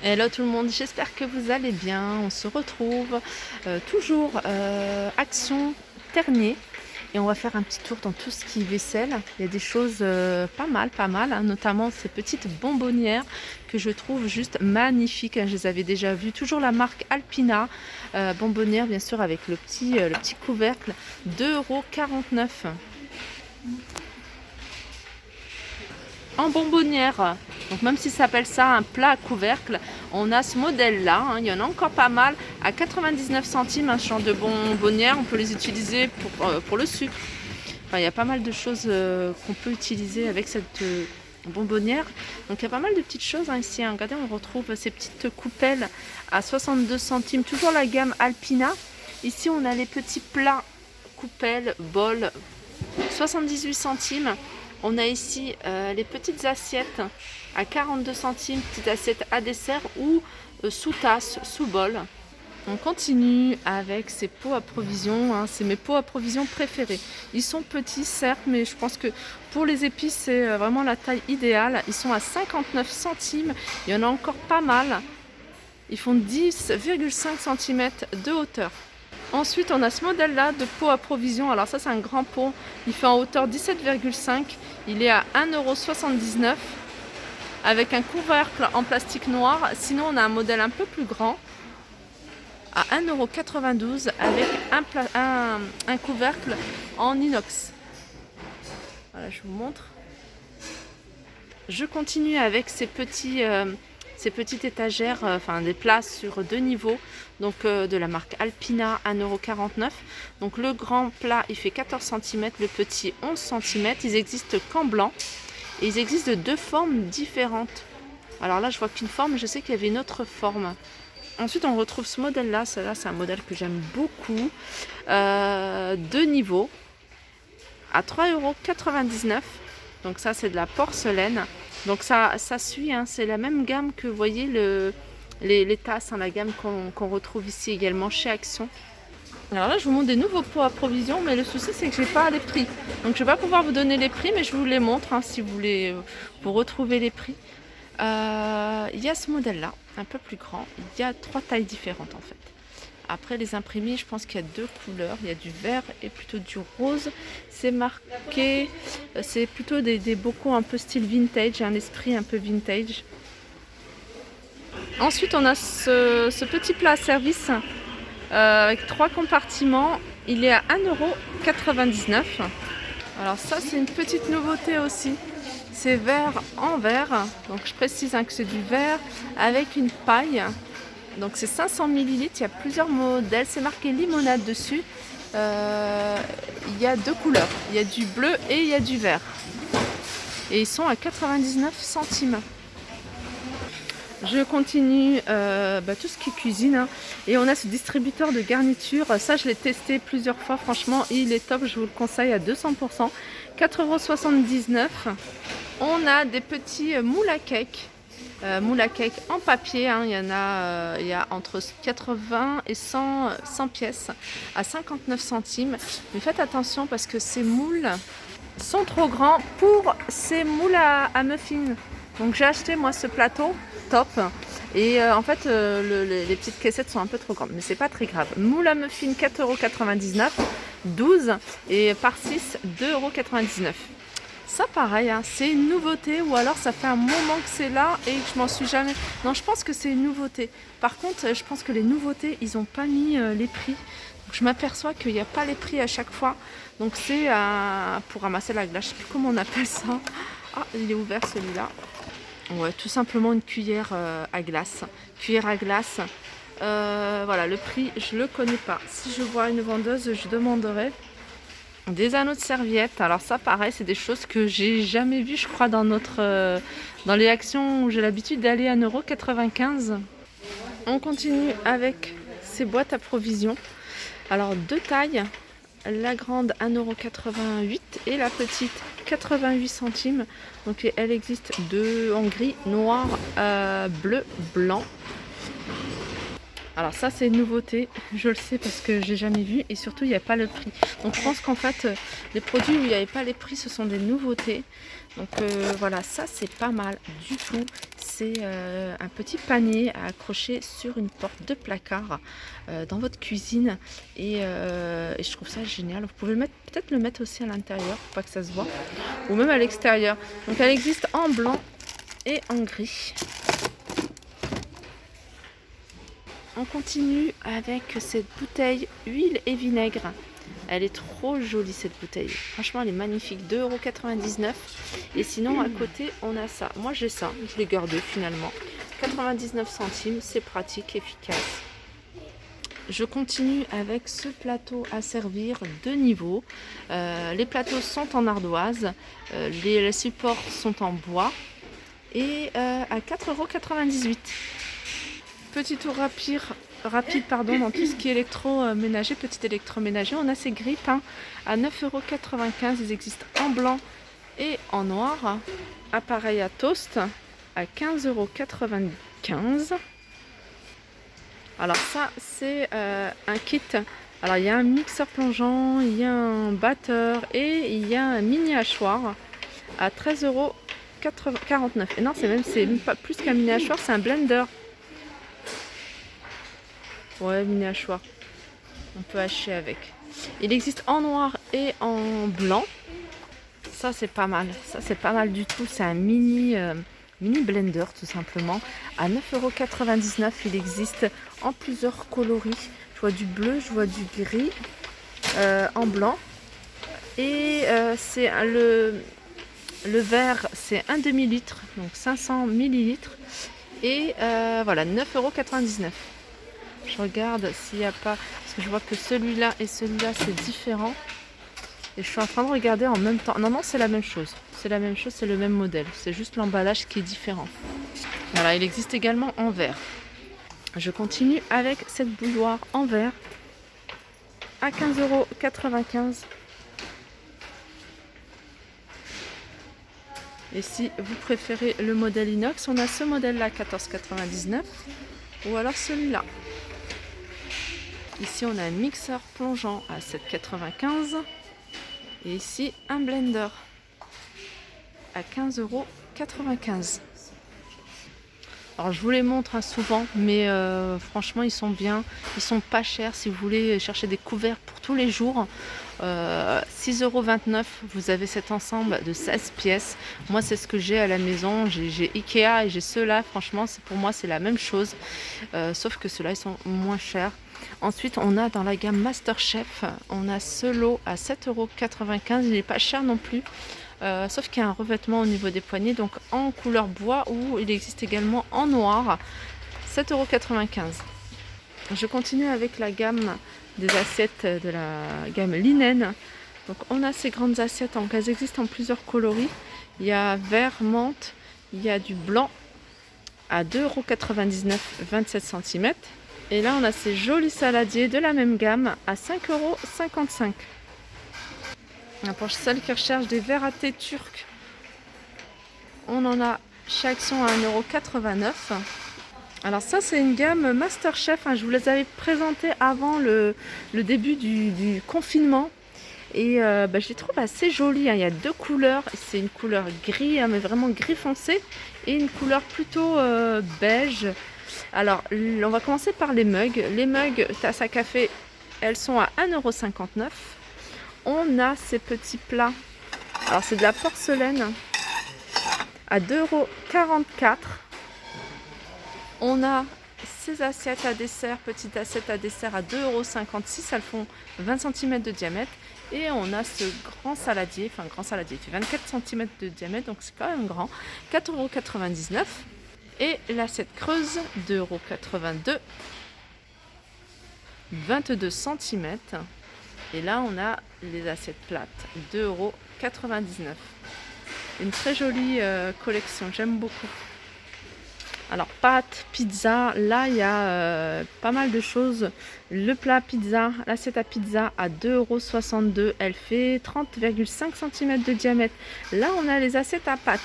Hello tout le monde, j'espère que vous allez bien. On se retrouve toujours Action Ternier et on va faire un petit tour dans tout ce qui est vaisselle. Il y a des choses pas mal, hein, notamment ces petites bonbonnières que je trouve juste magnifiques. Je les avais déjà vues, toujours la marque Alpina, bonbonnière bien sûr avec le petit couvercle, 2,49 €. En bonbonnière. Donc même si ça s'appelle ça un plat à couvercle, on a ce modèle-là. Hein. Il y en a encore pas mal. À 99 centimes, un champ de bonbonnière. On peut les utiliser pour le sucre. Enfin, il y a pas mal de choses qu'on peut utiliser avec cette bonbonnière. Donc il y a pas mal de petites choses hein, ici. Hein. Regardez, on retrouve ces petites coupelles à 62 centimes. Toujours la gamme Alpina. Ici, on a les petits plats coupelles, bols, 78 centimes. On a ici les petites assiettes à 42 centimes, petites assiettes à dessert ou sous tasse, sous bol. On continue avec ces pots à provision, hein, c'est mes pots à provision préférés. Ils sont petits certes, mais je pense que pour les épices c'est vraiment la taille idéale. Ils sont à 59 centimes, il y en a encore pas mal. Ils font 10,5 cm de hauteur. Ensuite, on a ce modèle-là de pot à provision. Alors ça, c'est un grand pot. Il fait en hauteur 17,5. Il est à 1,79 € avec un couvercle en plastique noir. Sinon, on a un modèle un peu plus grand à 1,92 € avec un couvercle en inox. Voilà, je vous montre. Je continue avec ces petites étagères, enfin des plats sur deux niveaux, donc de la marque Alpina, 1,49 €. Donc le grand plat il fait 14 cm, le petit 11 cm. Ils existent qu'en blanc et ils existent de deux formes différentes. Alors là je vois qu'une forme, je sais qu'il y avait une autre forme. Ensuite on retrouve ce modèle là, c'est un modèle que j'aime beaucoup, deux niveaux à 3,99 €. Donc ça c'est de la porcelaine. Donc ça suit, hein, c'est la même gamme que vous voyez les tasses, hein, la gamme qu'on retrouve ici également chez Action. Alors là je vous montre des nouveaux pots à provision, mais le souci c'est que j'ai pas les prix. Donc je vais pas pouvoir vous donner les prix, mais je vous les montre hein, si vous voulez vous retrouver les prix. Il y a ce modèle là, un peu plus grand, il y a trois tailles différentes en fait. Après les imprimés, je pense qu'il y a deux couleurs. Il y a du vert et plutôt du rose. C'est marqué, c'est plutôt des bocaux un peu style vintage, un esprit un peu vintage. Ensuite, on a ce petit plat à service avec trois compartiments. Il est à 1,99 €. Alors ça, c'est une petite nouveauté aussi. C'est verre en verre. Donc je précise hein, que c'est du verre avec une paille. Donc c'est 500 ml, il y a plusieurs modèles, c'est marqué limonade dessus. Il y a deux couleurs, il y a du bleu et il y a du vert. Et ils sont à 99 centimes. Je continue tout ce qui est cuisine. Hein. Et on a ce distributeur de garniture. Ça, je l'ai testé plusieurs fois. Franchement, il est top. Je vous le conseille à 200%. 4,79 €. On a des petits moules à cake. Moule à cake en papier, hein. Il y a entre 80 et 100 pièces à 59 centimes. Mais faites attention parce que ces moules sont trop grands pour ces moules à muffins. Donc j'ai acheté moi ce plateau top et en fait les petites caissettes sont un peu trop grandes, mais c'est pas très grave. Moule à muffins 4,99 €, 12 et par 6 2,99 €. Ça pareil, hein, c'est une nouveauté ou alors ça fait un moment que c'est là et que je m'en suis jamais... Non, je pense que c'est une nouveauté. Par contre, je pense que les nouveautés, ils n'ont pas mis les prix. Donc, je m'aperçois qu'il n'y a pas les prix à chaque fois. Donc c'est pour ramasser la glace, je ne sais plus comment on appelle ça. Ah, il est ouvert celui-là. Ouais, tout simplement une cuillère à glace. Cuillère à glace. Voilà, le prix, je le connais pas. Si je vois une vendeuse, je demanderai. Des anneaux de serviette, alors ça pareil, c'est des choses que j'ai jamais vues je crois dans dans les actions où j'ai l'habitude d'aller à 1,95 €. On continue avec ces boîtes à provisions. Alors deux tailles, la grande 1,88 € et la petite 88 centimes. Donc elle existe deux en gris, noir, bleu, blanc. Alors ça c'est une nouveauté, je le sais parce que j'ai jamais vu et surtout il n'y a pas le prix. Donc je pense qu'en fait les produits où il n'y avait pas les prix ce sont des nouveautés. Donc voilà, ça c'est pas mal du tout. C'est un petit panier à accrocher sur une porte de placard dans votre cuisine et je trouve ça génial. Vous pouvez peut-être le mettre aussi à l'intérieur pour pas que ça se voit ou même à l'extérieur. Donc elle existe en blanc et en gris. On continue avec cette bouteille huile et vinaigre. Elle est trop jolie cette bouteille. Franchement elle est magnifique. 2,99 €. Et sinon à côté on a ça. Moi j'ai ça. Je l'ai gardé finalement. 99 centimes. C'est pratique, efficace. Je continue avec ce plateau à servir de niveau. Les plateaux sont en ardoise. Les supports sont en bois. Et à 4,98 €. Petit tour rapide dans tout ce qui est électroménager, petit électroménager. On a ces grippes à 9,95 €. Ils existent en blanc et en noir. Appareil à toast à 15,95 €. Alors ça c'est un kit. Alors il y a un mixeur plongeant, il y a un batteur et il y a un mini hachoir à 13,49 €. Et non, c'est même pas plus qu'un mini hachoir, c'est un blender. Ouais, mini hachoir. On peut hacher avec. Il existe en noir et en blanc. Ça c'est pas mal. Ça c'est pas mal du tout. C'est un mini blender tout simplement. À 9,99 €. Il existe en plusieurs coloris. Je vois du bleu, je vois du gris, en blanc. Et c'est le vert, c'est un demi-litre, donc 500 millilitres. Et voilà, 9,99 €. Je regarde s'il n'y a pas, parce que je vois que celui-là et celui-là c'est différent. Et je suis en train de regarder en même temps. Non, c'est la même chose. C'est la même chose, c'est le même modèle. C'est juste l'emballage qui est différent. Voilà, il existe également en verre. Je continue avec cette bouilloire en verre à 15,95 €. Et si vous préférez le modèle inox, on a ce modèle-là 14,99 € ou alors celui-là. Ici, on a un mixeur plongeant à 7,95 € et ici un blender à 15,95 €. Alors je vous les montre souvent, mais franchement ils sont bien, ils sont pas chers si vous voulez chercher des couverts pour tous les jours. 6,29 €, vous avez cet ensemble de 16 pièces. Moi c'est ce que j'ai à la maison, j'ai Ikea et j'ai ceux-là. Franchement pour moi c'est la même chose, sauf que ceux-là ils sont moins chers. Ensuite on a dans la gamme Masterchef, on a ce lot à 7,95 €. Il n'est pas cher non plus. Sauf qu'il y a un revêtement au niveau des poignées, donc en couleur bois, ou il existe également en noir, 7,95 €. Je continue avec la gamme des assiettes de la gamme Linen. Donc on a ces grandes assiettes, elles existent en plusieurs coloris. Il y a vert, menthe, il y a du blanc à 2,99 €, 27 cm. Et là on a ces jolis saladiers de la même gamme à 5,55 €. Pour celles qui recherchent des verres à thé turcs, on en a chez Action à 1,89 €. Alors ça c'est une gamme Masterchef, je vous les avais présentés avant le début du confinement. Et je les trouve assez jolies. Il y a deux couleurs, c'est une couleur gris, mais vraiment gris foncé, et une couleur plutôt beige. Alors on va commencer par les mugs. Les mugs tasse à café, elles sont à 1,59 €. On a ces petits plats, alors c'est de la porcelaine, à 2,44 €. On a ces assiettes à dessert, petites assiettes à dessert à 2,56 €. Elles font 20 cm de diamètre. Et on a ce grand saladier, grand saladier, il fait 24 cm de diamètre, donc c'est quand même grand, 4,99 €. Et l'assiette creuse, 2,82 €, 22 cm. Et là, on a les assiettes plates, 2,99 €. Une très jolie collection, j'aime beaucoup. Alors, pâtes, pizza, là, il y a pas mal de choses. Le plat pizza, l'assiette à pizza à 2,62 €. Elle fait 30,5 cm de diamètre. Là, on a les assiettes à pâtes.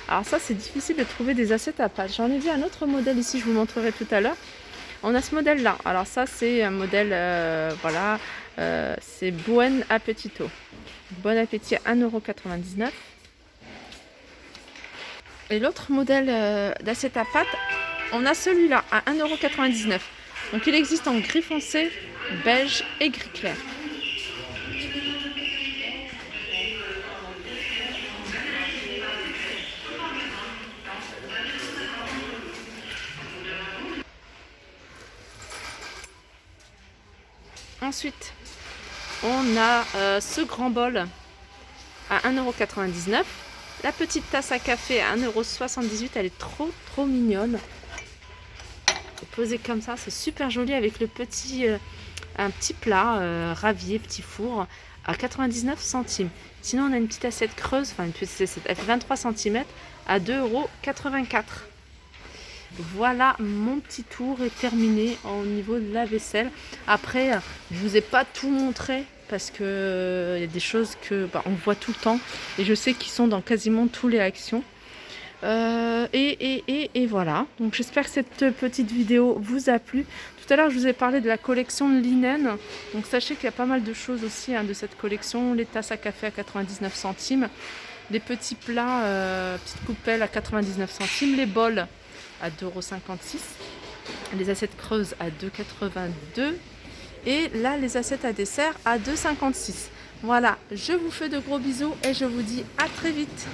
Alors ça, c'est difficile de trouver des assiettes à pâtes. J'en ai vu un autre modèle ici, je vous montrerai tout à l'heure. On a ce modèle-là. Alors ça, c'est un modèle, voilà, c'est Buen Appetito. Bon appétit, 1,99 €. Et l'autre modèle d'assiette à pâtes, on a celui-là à 1,99 €. Donc il existe en gris foncé, beige et gris clair. Ensuite, on a ce grand bol à 1,99 €. La petite tasse à café à 1,78 €. Elle est trop mignonne. Posée comme ça, c'est super joli avec le petit, un petit plat ravier, petit four à 99 centimes. Sinon, on a une petite assiette creuse, enfin une petite assiette, elle fait 23 cm à 2,84 €. Voilà, mon petit tour est terminé au niveau de la vaisselle. Après, je vous ai pas tout montré parce que y a des choses que on voit tout le temps et je sais qu'ils sont dans quasiment tous les actions. Et voilà, donc j'espère que cette petite vidéo vous a plu. Tout à l'heure je vous ai parlé de la collection de linen, donc sachez qu'il y a pas mal de choses aussi de cette collection. Les tasses à café à 99 centimes, les petits plats, petites coupelles à 99 centimes, les bols à 2,56 €, les assiettes creuses à 2,82 € et là les assiettes à dessert à 2,56 €. Voilà, je vous fais de gros bisous et je vous dis à très vite.